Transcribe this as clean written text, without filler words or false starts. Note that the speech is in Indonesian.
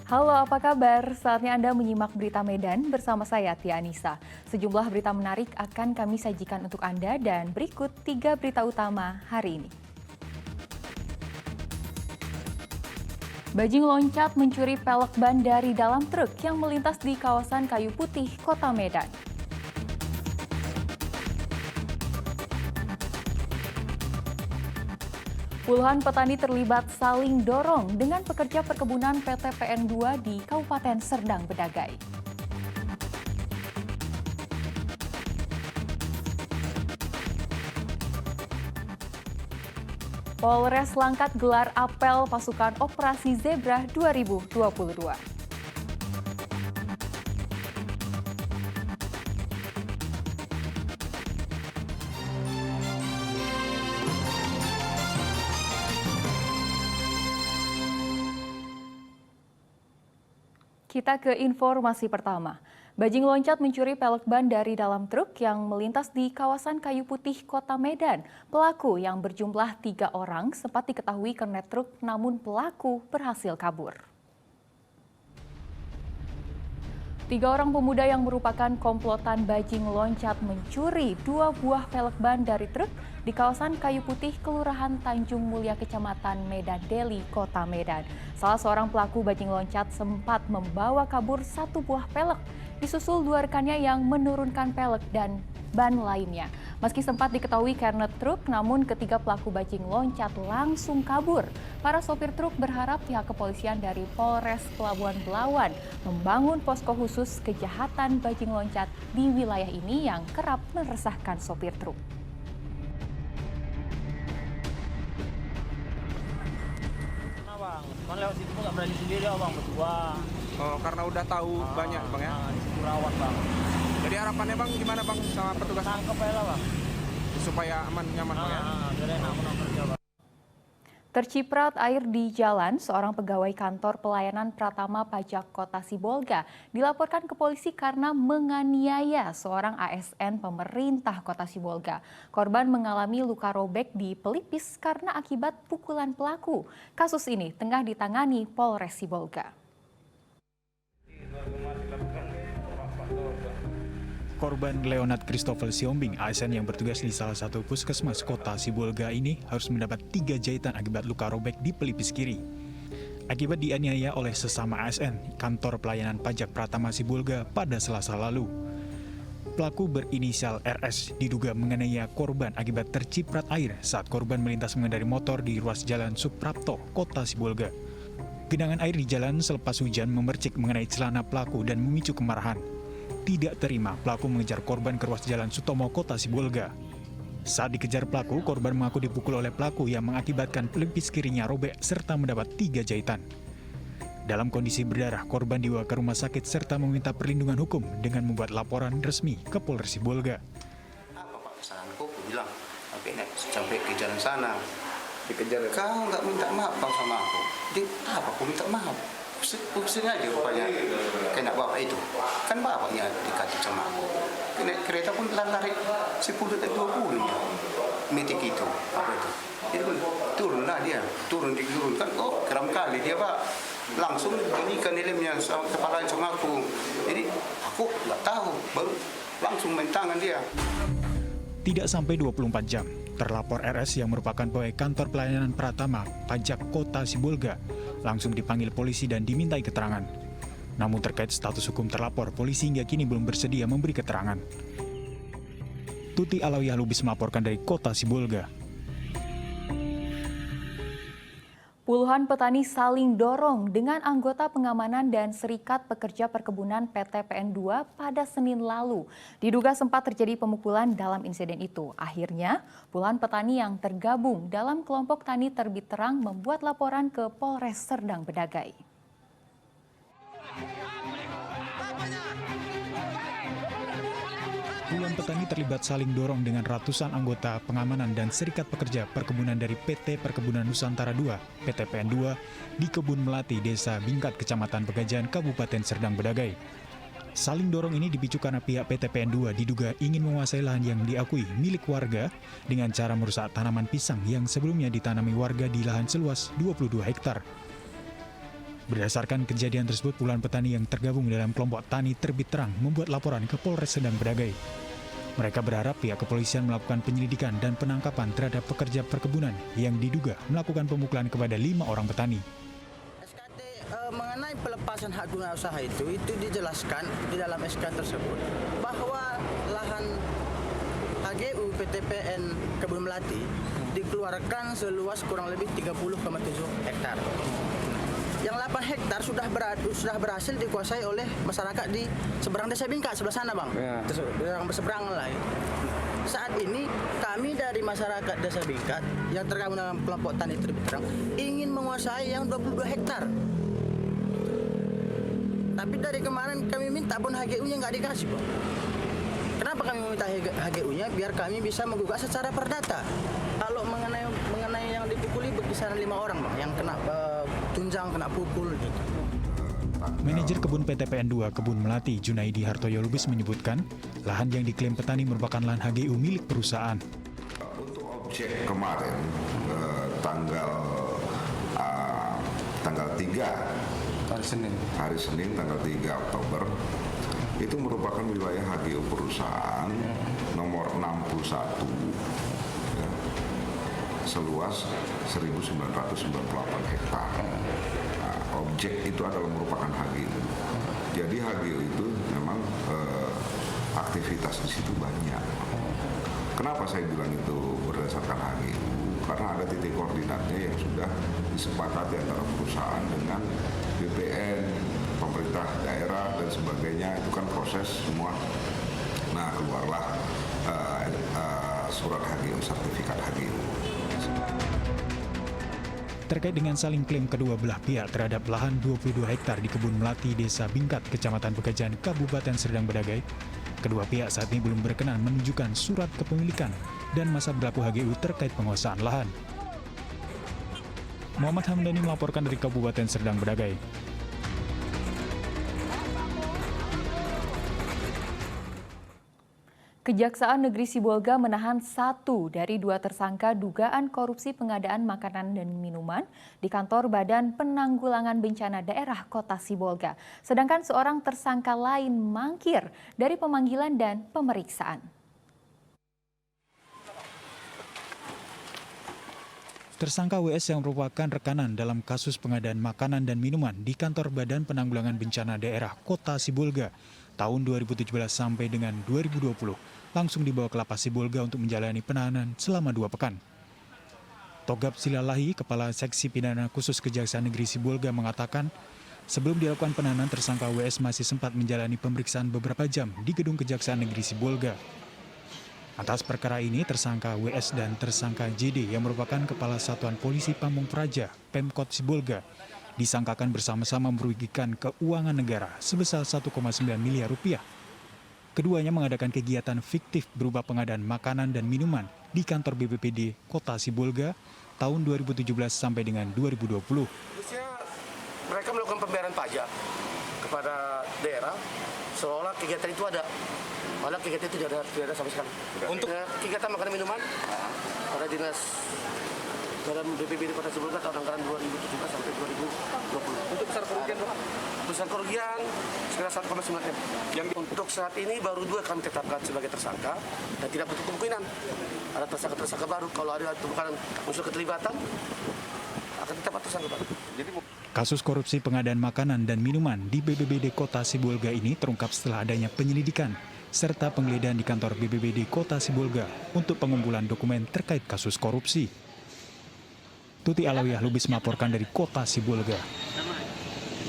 Halo, apa kabar? Saatnya Anda menyimak berita Medan bersama saya, Tia Anissa. Sejumlah berita menarik akan kami sajikan untuk Anda dan berikut 3 berita utama hari ini. Bajing loncat mencuri pelek ban dari dalam truk yang melintas di kawasan Kayu Putih, Kota Medan. Puluhan petani terlibat saling dorong dengan pekerja perkebunan PT PN2 di Kabupaten Serdang Bedagai. Polres Langkat gelar apel pasukan Operasi Zebra 2022. Kita ke informasi pertama. Bajing loncat mencuri pelek ban dari dalam truk yang melintas di kawasan Kayu Putih, Kota Medan. Pelaku yang berjumlah 3 orang sempat diketahui kernet truk, namun pelaku berhasil kabur. 3 orang pemuda yang merupakan komplotan bajing loncat mencuri 2 buah pelek ban dari truk di kawasan Kayu Putih, Kelurahan Tanjung Mulia, Kecamatan Medan Deli, Kota Medan. Salah seorang pelaku bajing loncat sempat membawa kabur 1 buah pelek, disusul 2 rekannya yang menurunkan pelek dan ban lainnya. Meski sempat diketahui kernet truk, namun ketiga pelaku bajing loncat langsung kabur. Para sopir truk berharap pihak kepolisian dari Polres Pelabuhan Belawan membangun posko khusus kejahatan bajing loncat di wilayah ini yang kerap meresahkan sopir truk. Bang, kan lewat situ nggak berani sendiri bang, berdua. Oh, karena udah tahu banyak bang ya? Di situ rawan bang. Jadi harapannya bang gimana bang sama petugas? Tangkep aja lah bang. Supaya aman, nyaman bang ya? Jadi enak kerja bang. Terciprat air di jalan, seorang pegawai kantor pelayanan Pratama Pajak Kota Sibolga dilaporkan ke polisi karena menganiaya seorang ASN pemerintah Kota Sibolga. Korban mengalami luka robek di pelipis karena akibat pukulan pelaku. Kasus ini tengah ditangani Polres Sibolga. Korban Leonard Christopher Siombing, ASN yang bertugas di salah satu puskesmas Kota Sibolga ini harus mendapat 3 jahitan akibat luka robek di pelipis kiri. Akibat dianiaya oleh sesama ASN, kantor pelayanan pajak Pratama Sibolga pada Selasa lalu. Pelaku berinisial RS diduga menganiaya korban akibat terciprat air saat korban melintas mengendari motor di ruas jalan Suprapto, Kota Sibolga. Genangan air di jalan selepas hujan memercik mengenai celana pelaku dan memicu kemarahan. Tidak terima, pelaku mengejar korban ke ruas jalan Sutomo, Kota Sibolga. Saat dikejar pelaku, korban mengaku dipukul oleh pelaku yang mengakibatkan pelipis kirinya robek serta mendapat 3 jahitan. Dalam kondisi berdarah, korban dibawa ke rumah sakit serta meminta perlindungan hukum dengan membuat laporan resmi ke Polres Sibolga. Apa Pak kesalahanku? Aku bilang, oke, sampai ke jalan sana. Dikejar. Kau nggak minta maaf bang sama aku. Dia, apa aku minta maaf? Pusing aja rupanya kena bapak itu. Kan bapaknya dikasih sama aku. Kena kereta pun lari 10 dan 20 ya. Metik itu, apa itu. Jadi turunlah dia, diturunkan. Oh, keram kali dia pak. Langsung bunyikan helmnya kepalanya sama aku. Jadi aku nggak tahu, baru langsung main tangan dia. Tidak sampai 24 jam, terlapor RS yang merupakan pegawai kantor pelayanan Pratama Pajak Kota Sibolga langsung dipanggil polisi dan dimintai keterangan. Namun terkait status hukum terlapor, polisi hingga kini belum bersedia memberi keterangan. Tuti Alawiyah Lubis melaporkan dari Kota Sibolga. Puluhan petani saling dorong dengan anggota pengamanan dan Serikat Pekerja Perkebunan PT PN2 pada Senin lalu. Diduga sempat terjadi pemukulan dalam insiden itu. Akhirnya, puluhan petani yang tergabung dalam kelompok Tani Terbit Terang membuat laporan ke Polres Serdang Bedagai. Puluhan petani terlibat saling dorong dengan ratusan anggota pengamanan dan Serikat Pekerja Perkebunan dari PT Perkebunan Nusantara II, PT PN2, di Kebun Melati, Desa Bingkat, Kecamatan Pegajan, Kabupaten Serdang Bedagai. Saling dorong ini dipicu karena pihak PT PN2 diduga ingin menguasai lahan yang diakui milik warga dengan cara merusak tanaman pisang yang sebelumnya ditanami warga di lahan seluas 22 hektar. Berdasarkan kejadian tersebut, puluhan petani yang tergabung dalam kelompok Tani Terbit Terang membuat laporan ke Polres Serdang Bedagai. Mereka berharap pihak kepolisian melakukan penyelidikan dan penangkapan terhadap pekerja perkebunan yang diduga melakukan pemukulan kepada 5 orang petani. Mengenai pelepasan hak guna usaha itu dijelaskan di dalam SK tersebut bahwa lahan HGU PTPN Kebun Melati dikeluarkan seluas kurang lebih 30,7 hektar. Yang 8 hektar sudah berhasil dikuasai oleh masyarakat di seberang Desa Bingkat, sebelah sana Bang. Yang berseberang lah. Saat ini kami dari masyarakat Desa Bingkat yang tergabung dalam kelompok Tani Terbit Terang ingin menguasai yang 22 hektar. Tapi dari kemarin kami minta pun HGU-nya nggak dikasih, Bang. Kenapa kami meminta HGU-nya? Biar kami bisa menggugat secara perdata. Kalau mengenai yang dipukuli berkisaran 5 orang, Bang, yang kena tunjang, kena pukul gitu. Manajer kebun PTPN 2 Kebun Melati, Junaidi Hartoyo Lubis menyebutkan, lahan yang diklaim petani merupakan lahan HGU milik perusahaan. Untuk objek kemarin tanggal 3 hari Senin tanggal 3 Oktober itu merupakan wilayah HGU perusahaan nomor 61 ya, seluas 1.998 hektar. Nah, objek itu adalah merupakan HGU. Jadi HGU itu memang aktivitas di situ banyak. Kenapa saya bilang itu berdasarkan HGU? Karena ada titik koordinatnya yang sudah disepakati antara perusahaan dengan BPN, pemerintah daerah dan sebagainya. Itu kan proses semua. Nah, keluarlah surat HGU, sertifikat HGU. Terkait dengan saling klaim kedua belah pihak terhadap lahan 22 hektar di Kebun Melati, Desa Bingkat, Kecamatan Pegajan, Kabupaten Serdang Bedagai, kedua pihak saat ini belum berkenan menunjukkan surat kepemilikan dan masa berlaku HGU terkait penguasaan lahan. Muhammad Hamdani melaporkan dari Kabupaten Serdang Bedagai. Kejaksaan Negeri Sibolga menahan 1 dari 2 tersangka dugaan korupsi pengadaan makanan dan minuman di kantor Badan Penanggulangan Bencana Daerah Kota Sibolga. Sedangkan seorang tersangka lain mangkir dari pemanggilan dan pemeriksaan. Tersangka WS yang merupakan rekanan dalam kasus pengadaan makanan dan minuman di kantor Badan Penanggulangan Bencana Daerah Kota Sibolga tahun 2017 sampai dengan 2020 langsung dibawa ke Lapas Sibolga untuk menjalani penahanan selama 2 pekan. Togap Silalahi, Kepala Seksi Pidana Khusus Kejaksaan Negeri Sibolga mengatakan, sebelum dilakukan penahanan tersangka WS masih sempat menjalani pemeriksaan beberapa jam di Gedung Kejaksaan Negeri Sibolga. Atas perkara ini, tersangka WS dan tersangka JD yang merupakan Kepala Satuan Polisi Pamung Praja, Pemkot Sibolga, disangkakan bersama-sama merugikan keuangan negara sebesar 1,9 miliar rupiah. Keduanya mengadakan kegiatan fiktif berupa pengadaan makanan dan minuman di kantor BPPD Kota Sibolga tahun 2017 sampai dengan 2020. Mereka melakukan pembayaran pajak kepada daerah seolah kegiatan itu ada. Padahal kegiatan itu tidak ada sama sekali. Untuk kegiatan makanan minuman, ada dinas dalam BPPD Kota Sibolga tahun anggaran 2017 sampai 2020. Untuk besar kerugian, besar kerugian sekitar 1,9 M. Yang untuk saat ini baru 2 kami tetapkan sebagai tersangka dan tidak bentuk kemungkinan ada tersangka baru. Kalau ada bukan unsur keterlibatan akan tetap tersangka baru. Kasus korupsi pengadaan makanan dan minuman di BPBD Kota Sibolga ini terungkap setelah adanya penyelidikan serta penggeledahan di kantor BPBD Kota Sibolga untuk pengumpulan dokumen terkait kasus korupsi. Tuti Alawiyah Lubis melaporkan dari Kota Sibolga.